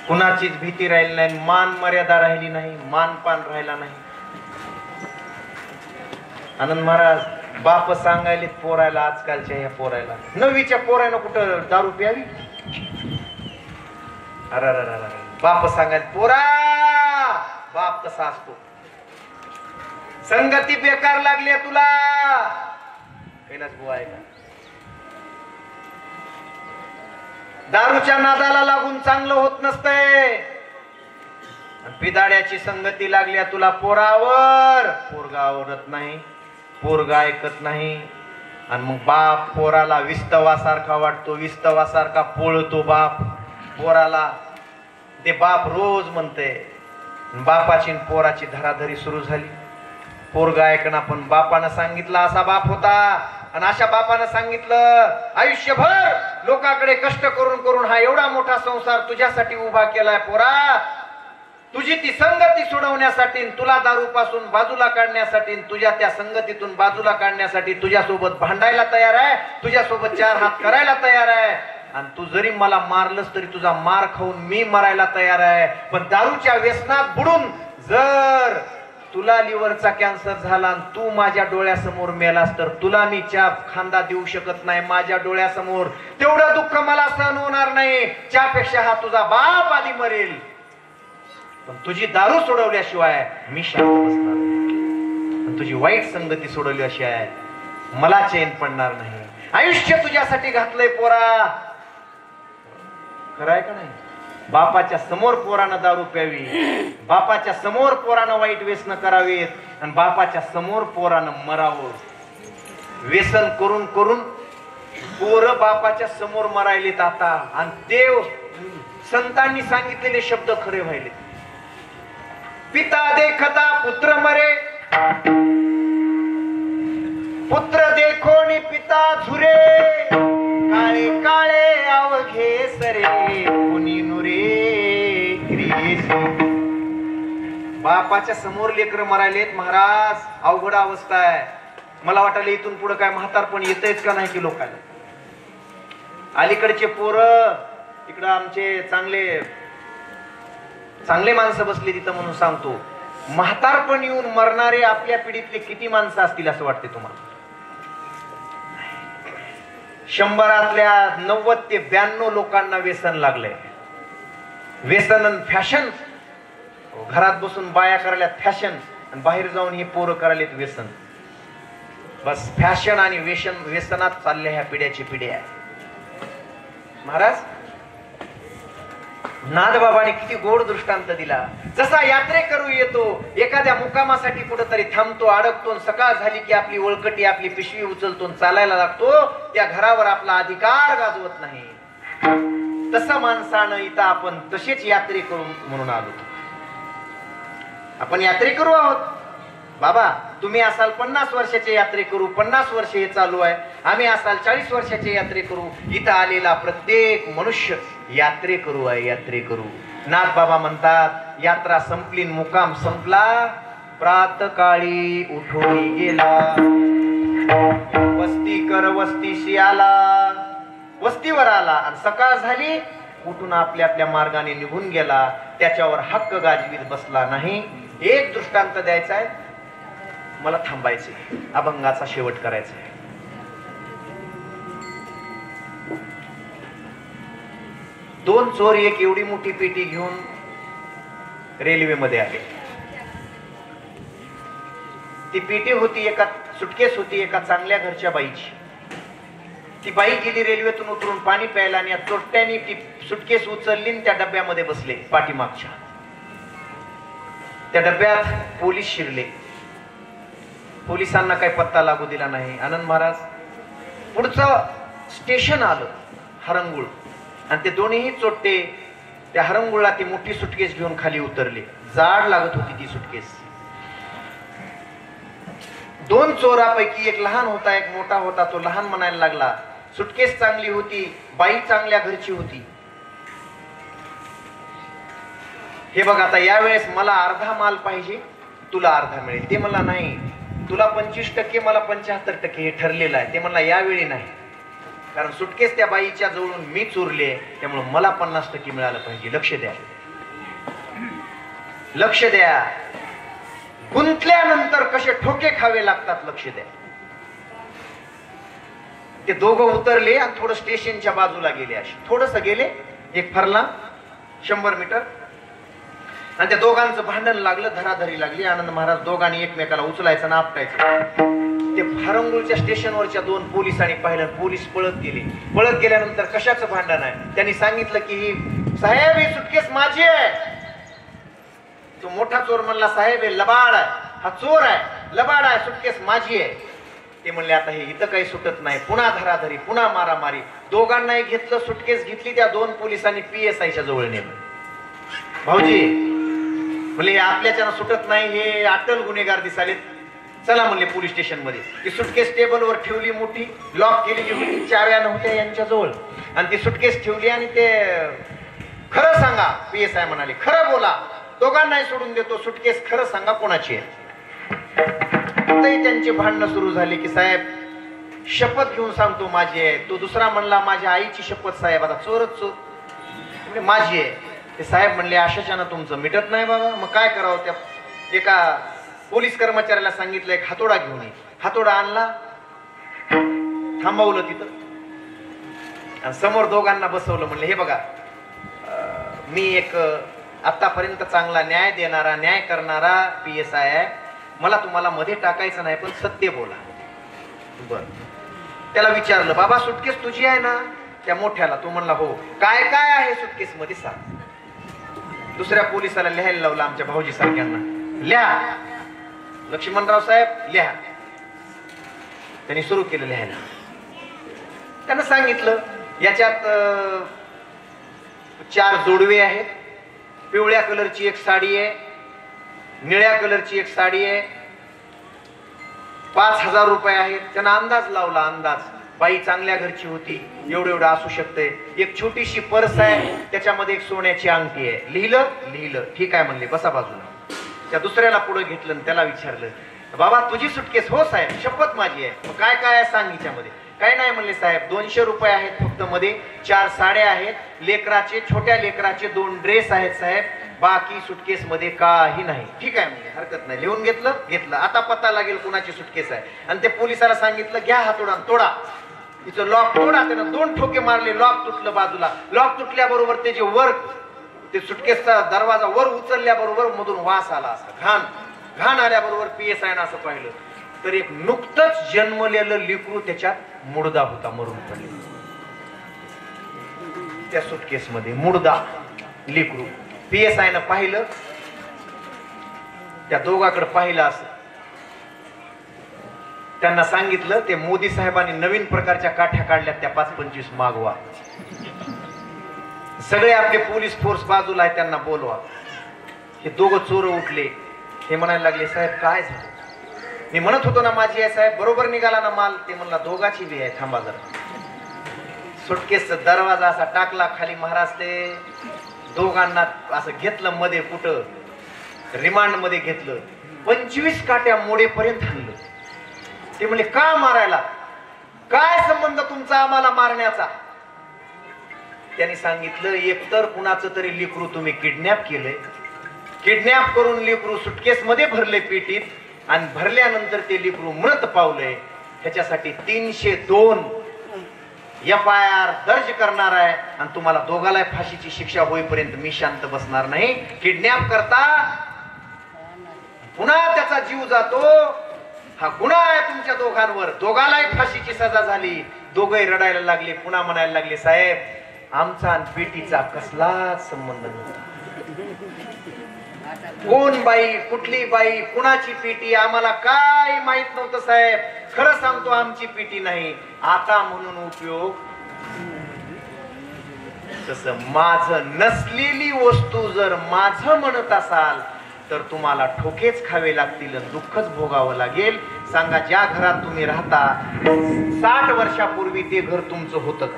A: कुणाचीच भीती राहिली नाही, मान मर्यादा राहिली नाही, मानपान राहिला नाही. आनंद महाराज बाप सांगायले पोरायला आजकालच्या ह्या पोरायला 9वीच्या पोरायला कुठं दारू प्यावी. अरे बाप सांगायला पोरा बाप कसा असतो. संगती बेकार लागली तुला कैलास बुवा आहे का. दारूच्या नादाला लागून चांगलं होत नसतंय. पिदाड्याची संगती लागल्या तुला पोरावर. पोरगा आवडत नाही, पोरगा ऐकत नाही आणि मग बाप पोराला विस्तवासारखा वाटतो, विस्तवासारखा पोळतो बाप पोराला. ते बाप रोज म्हणते. बापाची पोराची धराधरी सुरू झाली. पोरगा ऐकणं पण बापानं सांगितलं असा बाप होता आणि अशा बापानं सांगितलं आयुष्यभर लोकांकडे कष्ट करून करून हा एवढा मोठा संसार तुझ्यासाठी उभा केलाय पोरा. तुझी ती संगती सोडवण्यासाठी, तुला दारू पासून बाजूला काढण्यासाठी, तुझ्या त्या संगतीतून बाजूला काढण्यासाठी तुझ्यासोबत भांडायला तयार आहे, तुझ्यासोबत 4 हात करायला तयार आहे. आणि तू जरी मला मारलंस तरी तुझा मार खाऊन मी मरायला तयार आहे. पण दारूच्या व्यसनात बुडून जर तुला लिव्हरचा कॅन्सर झाला आणि तू माझ्या डोळ्यासमोर मेलास तर तुला मी चहा खांदा देऊ शकत नाही माझ्या डोळ्यासमोर. तेवढं दुःख मला सहन होणार नाही. चहापेक्षा हा तुझा बाप आधी मरेल. पण तुझी दारू सोडवल्याशिवाय मी शांत बसणार नाही. तुझी वाईट संगती सोडवल्याशिवाय मला चैन पडणार नाही. आयुष्य तुझ्यासाठी घातलंय पोरा. खरंय का नाही. बापाच्या समोर पोरानं दारू प्यावी, बापाच्या समोर पोरानं वाईट व्यसन करावीत आणि बापाच्या समोर पोरानं मरावं. व्यसन करून करून पोरं बापाच्या समोर मरायलेत आता. आणि देव संतांनी सांगितलेले शब्द खरे व्हायले. पिता देखता पुत्र मरे, पुत्र देखोनी पिता झुरे, काळे काळे अवघे सरे कोणी नुरे. बापाच्या समोर लेकर मरायलेत महाराज. अवघड अवस्था आहे. मला वाटलं इथून पुढे काय म्हातारपण येतच का नाही की लोकांना. अलीकडचे पोरं इकडं आमचे चांगले चांगले माणसं बसले तिथं म्हणून सांगतो. म्हातारपण येऊन मरणारे आपल्या पिढीतले किती माणसं असतील असं वाटते तुम्हाला. 100तल्या 90 ते 92 लोकांना व्यसन लागलंय. व्यसन आणि फॅशन. घरात बसून बाया करायला फॅशन आणि बाहेर जाऊन ही पोरं करायलेत व्यसन. बस फॅशन आणि व्यसनात चालल्या ह्या पिढ्याची पिढ्या आहे. महाराज नादबाबाने किती गोड दृष्टांत दिला. जसा यात्रेकरू येतो एखाद्या मुक्कामासाठी कुठेतरी थांबतो, अडकतो, सकाळ झाली की आपली ओळखटी आपली पिशवी उचलतो चालायला लागतो. त्या घरावर आपला अधिकार गाजवत नाही. तसं माणसानं इथं आपण तसेच यात्रेकरू म्हणून आलो. आपण यात्रेकरू आहोत. बाबा तुम्ही असाल 50 वर्षाचे यात्रेकरू, 50 वर्ष हे चालू आहे. आम्ही असाल 40 वर्षाचे यात्रेकरू. इथं आलेला प्रत्येक मनुष्य यात्रेकरू आहे. यात्रेकरू. नाथ बाबा म्हणतात यात्रा संपली, मुकाम संपला, प्रातकाळी उठून गेला, वस्ती कर वस्तीशी आला, वस्तीवर आला आणि सकाळ झाली उठून आपल्या आपल्या मार्गाने निघून गेला. त्याच्यावर हक्क गाजवीत बसला नाही. एक दृष्टांत द्यायचा आहे. मला थांबायचे, अभंगाचा शेवट करायचा आहे. दोन चोर एक एवढी मोठी पेटी घेऊन रेल्वेमध्ये आले. ती पेटी होती एका सुटकेस होती एका चांगल्या घरच्या बाईची. ती बाई गेली रेल्वेतून उतरून पाणी प्यायला आणि चोरट्याने ती सुटकेस उचलली त्या डब्यामध्ये बसले पाठीमागच्या. त्या डब्यात पोलीस शिरले. पोलिसांना काही पत्ता लागू दिला नाही. आनंद महाराज पुढचं स्टेशन आलं हरंगुळ, आणि ते दोन्हीही चोट्टे त्या हरंगुळला ती मोठी सुटकेस घेऊन खाली उतरले. जाड लागत होती ती सुटकेस. दोन चोरापैकी एक लहान होता, एक मोठा होता. तो लहान म्हणायला लागला, सुटकेस चांगली होती, बाई चांगल्या घरची होती. हे बघ आता यावेळेस मला अर्धा माल पाहिजे, तुला अर्धा मिळेल. ते मला नाही, तुला 25%, मला 75%, हे ठरलेलं आहे. ते मला यावेळी नाही, कारण सुटकेस त्या बाईच्या जवळून मी चोरले, त्यामुळे मला 50% मिळालं पाहिजे. लक्ष द्या, लक्ष द्या. गुंतल्यानंतर कसे ठोके खावे लागतात, लक्ष द्या. ते दोघं उतरले आणि थोडं स्टेशनच्या बाजूला गेले. असे थोडस गेले, एक फरला 100 मीटर, आणि त्या दोघांचं भांडण लागलं, धराधरी लागली. आनंद महाराज दोघांनी एकमेकाला उचलायचं ना आपटायचं. ते हरंगुळच्या स्टेशनवरच्या दोन पोलिसांनी पाहिलं, पोलीस पळत गेले. पळत गेल्यानंतर कशाचं भांडण आहे त्यांनी सांगितलं की ही साहेब, ही सुटकेस माझी आहे. तो मोठा चोर म्हणला, साहेब हे लबाड आहे, हा चोर आहे, लबाड आहे, सुटकेस माझी आहे. ते म्हणले आता हे इथं काही सुटत नाही. पुन्हा धराधरी, पुन्हा मारामारी. दोघांनाही घेतलं, सुटकेस घेतली. त्या दोन पोलिसांनी PSIच्या जवळ नेलं. भाऊजी म्हणले आपल्याच्यानं सुटत नाही, हे अटल गुन्हेगार दिसाले. चला म्हणले पोलीस स्टेशन मध्ये. ती सुटकेस टेबलवर ठेवली, मोठी लॉक केलेली होती, चाव्या नव्हत्या यांच्या जवळ, आणि ती सुटकेस ठेवली. आणि ते खरं सांगा, PSI म्हणाले, खरं बोला, दोघांनाही सोडून देतो, सुटकेस खरं सांगा कोणाची आहे. त्यांची भांडणं सुरू झाली की साहेब शपथ घेऊन सांगतो माझी आहे. तो दुसरा म्हणला माझ्या आईची शपथ साहेब, आता चोरच चोर, म्हणजे माझी आहे. ते साहेब म्हणले अशाच्यानं तुमचं मिटत नाही बाबा, मग काय करावं. त्या एका पोलीस कर्मचाऱ्याला सांगितलं एक हातोडा घेऊन ये. हातोडा आणला, थांबवलं तिथं, आणि समोर दोघांना बसवलं. म्हणले हे बघा, मी एक आतापर्यंत चांगला न्याय देणारा, न्याय करणारा PSI आहे. मला तुम्हाला मध्ये टाकायचं नाही, पण सत्य बोला. बर, त्याला विचारलं, बाबा सुटकेस तुझी आहे ना? त्या मोठ्याला. तो म्हणला हो. काय काय आहे सुटकेस मध्ये सांग. दुसऱ्या पोलिसाला लिहायला लावलं, आमच्या भाऊजी सारख्यांना, लिहा. लक्ष्मणराव साहेब लिहा. त्यांनी सुरू केलं लिहायला. त्यांना सांगितलं याच्यात 4 जोडवे आहेत. पिवळ्या कलरची एक साडी आहे, निळ्या कलरची एक साडी आहे, 5000 रुपये आहेत. त्यांना अंदाज लावला, अंदाज. बाई चांगल्या घरची होती, एवढं असू शकते. एक छोटीशी पर्स आहे, त्याच्यामध्ये एक सोन्याची अंगठी आहे. लिहिलं? लिहिलं. ठीक आहे म्हणले, बसा बाजूला. त्या दुसऱ्याला पुढे घेतलं आणि त्याला विचारलं, बाबा तुझी सुटकेस? हो साहेब, शपथ माझी आहे. मग काय काय आहे सांग हिच्यामध्ये. काय नाही म्हणले साहेब, 200 रुपये आहेत फक्त मध्ये, 4 साड्या आहेत, लेकराचे, छोट्या लेकराचे 2 ड्रेस आहेत साहेब, बाकी सुटकेस मध्ये काही नाही. ठीक आहे म्हणजे हरकत नाही. लिहून घेतलं? घेतलं. आता पत्ता लागेल कुणाची सुटकेस आहे. आणि ते पोलिसाला सांगितलं घ्या हातोडा, तोडा तिचं लॉक, तोडा. त्यानं 2 ठोके मारले, लॉक तुटलं बाजूला. लॉक तुटल्याबरोबर त्याचे वर, ते सुटकेसचा दरवाजा वर उचलल्याबरोबर मधून वास आला. असा घाण घाण आल्याबरोबर PSI असं पाहिलं तर एक नुकतंच जन्मलेलं लेकरू त्याच्यात मुडदा होता, मरून पडले त्या सुटकेस मध्ये. मुडदा लेकरू. PSI पाहिलं, त्या दोघांकडे पाहिलं. असं त्यांना सांगितलं, ते मोदी साहेबांनी नवीन प्रकारच्या काठ्या काढल्यात, त्या 5-25 मागवा. सगळे आपले पोलीस फोर्स बाजूला आहे, त्यांना बोलवा. हे दोघं चोर उठले. हे म्हणायला लागले, साहेब काय झालं? मी म्हणत होतो ना माझी आहे साहेब, बरोबर निघाला ना माल. ते म्हणला दोघाची बी आहे, थांबा जरा. सुटकेसचा दरवाजा असा टाकला खाली. महाराज ते दोघांना असं घेतलं मध्ये, कुठं रिमांड मध्ये घेतलं. 25 काट्या मोडेपर्यंत आणलं. ते म्हणले का मारायला? काय संबंध तुमचा आम्हाला मारण्याचा? त्यांनी सांगितलं एकतर कुणाचं तरी लेकरू तुम्ही किडनॅप केलंय, किडनॅप करून लेकरू सुटकेस मध्ये भरले पेटीत, आणि भरल्यानंतर ते लेकरू मृत पावलंय. त्याच्यासाठी 302 FIR दर्ज करणार आहे, आणि तुम्हाला दोघाला फाशीची शिक्षा होईपर्यंत मी शांत बसणार नाही. किडनॅप करता पुन्हा त्याचा जीव जातो, हा गुन्हा आहे तुमच्या दोघांवर. दोघालाही फाशीची सजा झाली. दोघंही रडायला लागले. पुन्हा म्हणायला लागले, साहेब आमचा आणि पेटीचा कसलाच संबंध नव्हता. कोण बाई, कुठली बाई, कुणाची पिटी आम्हाला काय माहित नव्हतं साहेब. खरं सांगतो आमची पिटी नाही. आता म्हणून उपयोग. तसं माझं नसलेली वस्तू जर माझं म्हणत असाल तर तुम्हाला ठोकेच खावे लागतील, दुःखच भोगावं लागेल. सांगा, ज्या घरात तुम्ही राहता 60 वर्षापूर्वी ते घर तुमचं होतं का?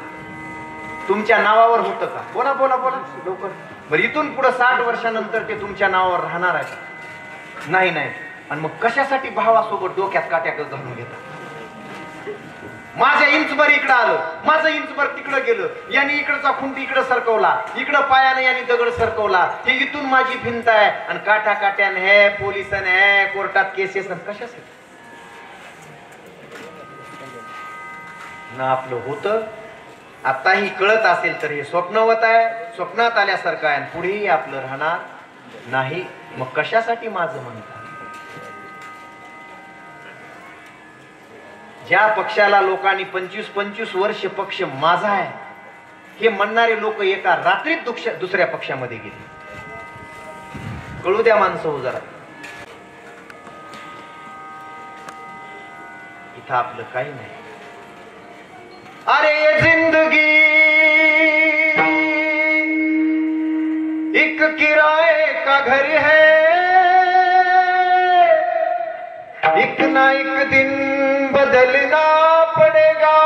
A: तुमच्या नावावर होतं का? बोला बोला बोला लवकर. बरं, इथून पुढे 60 वर्षानंतर ते तुमच्या नावावर राहणार आहे? नाही नाही. आणि मग कशासाठी भावासोबत डोक्यात काट्या घालून घेतात? माझ्या इंचभर इकडं आलं, माझं इंचभर तिकडं गेलं, यांनी इकडचा खुंट इकडं सरकवला, इकडं पायाने यांनी दगड सरकवला, हे इथून माझी भिंत आहे आणि काठा काट्यान हे पोलिसाने हे कोर्टात केसेस कशासाठी ना आपलं होतं. आताही कळत असेल तर हे स्वप्नवत आहे, स्वप्नात आल्यासारखं आहे, पुढेही आपलं राहणार नाही. मग कशासाठी माझं म्हणतात? ज्या पक्षाला लोकांनी 25-25 वर्ष पक्ष माझा आहे हे म्हणणारे लोक एका रात्रीत दुसऱ्या पक्षामध्ये गेले. कळू द्या माणसं हो जरा. इथं आपलं काही नाही. अरे ये जिंदगी एक किराए का घर है, एक ना एक दिन बदलना पड़ेगा.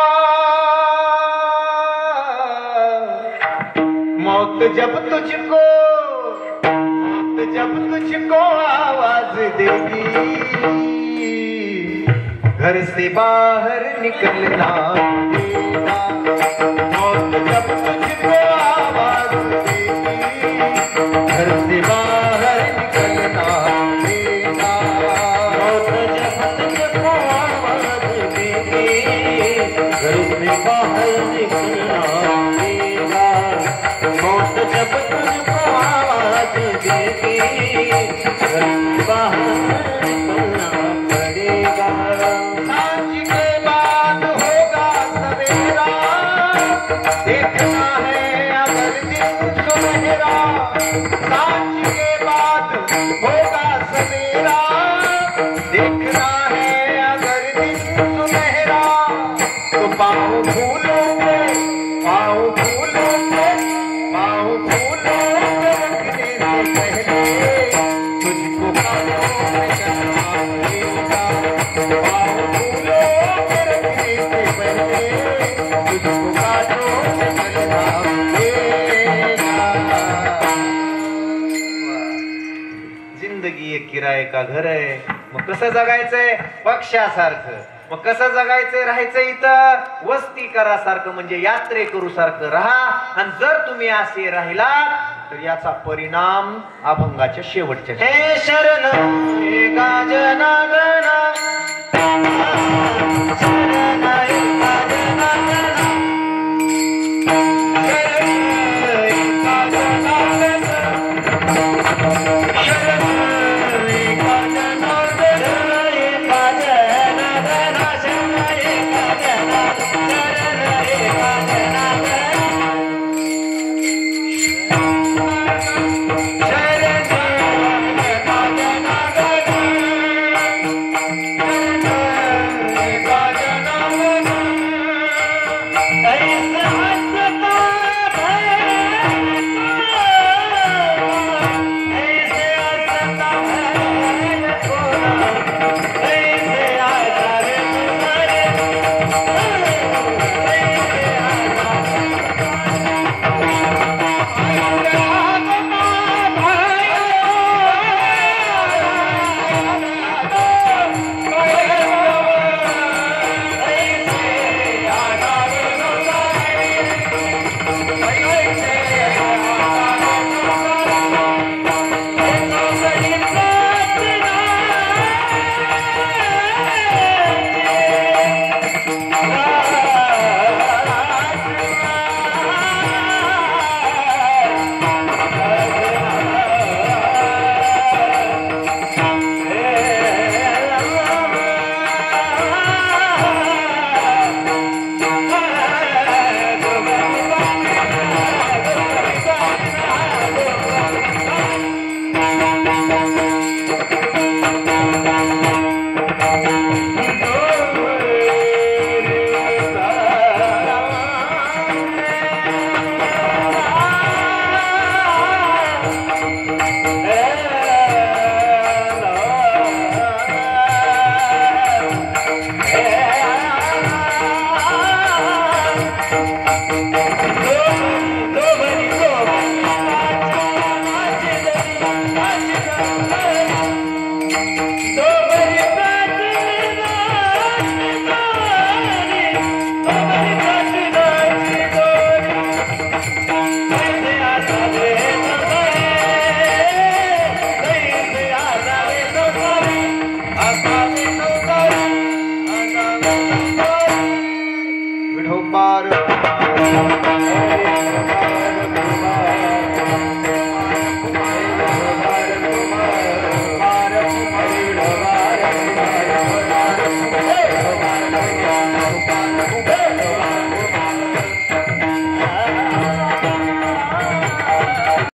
A: मौत जब तुझको आवाज देगी, घर से बाहर निकलना पड़ेगा. मौत जब तुझको आवाज देगी, घर से बाहर निकलना पड़ेगा. मौत जब तुझको आवाज देगी, घर से बाहर निकलना पड़ेगा. मौत जब तुझको आवाज देगी, घर से बाहर निकलना पड़ेगा. सांझ के बाद होगा सवेरा, देखना है अगर दिन सुनहरा. सांझ के बाद होगा सवेरा, देखना है अगर दिन सुनहरा. तो पाँव फूलोगे, पाँव फूलोगे, पाँव फूलोगे रखने से पहले तुझको कानों में चलना पड़ेगा. पाँव फूलोगे रखने से पहले तुझको कानों में चलना पड़ेगा. जिंदगी एक किराए का घर आहे. मग कसं जगायचंय? पक्षासारखं. मग कसं जगायचंय? राहायचं इथं वस्ती करासारखं, म्हणजे यात्रे करू सारखं राहा. आणि जर तुम्ही असे राहिला तर याचा परिणाम अभंगाच्या शेवटच्या. हे शरण हे गाजनागना, शरण हे गाजनागना, शरण हे गाजनागना, शरण हे गाजनागना, हे गाजनागना, शरण हे गाजनागना, शरण हे गाजनागना. शरण
C: उभे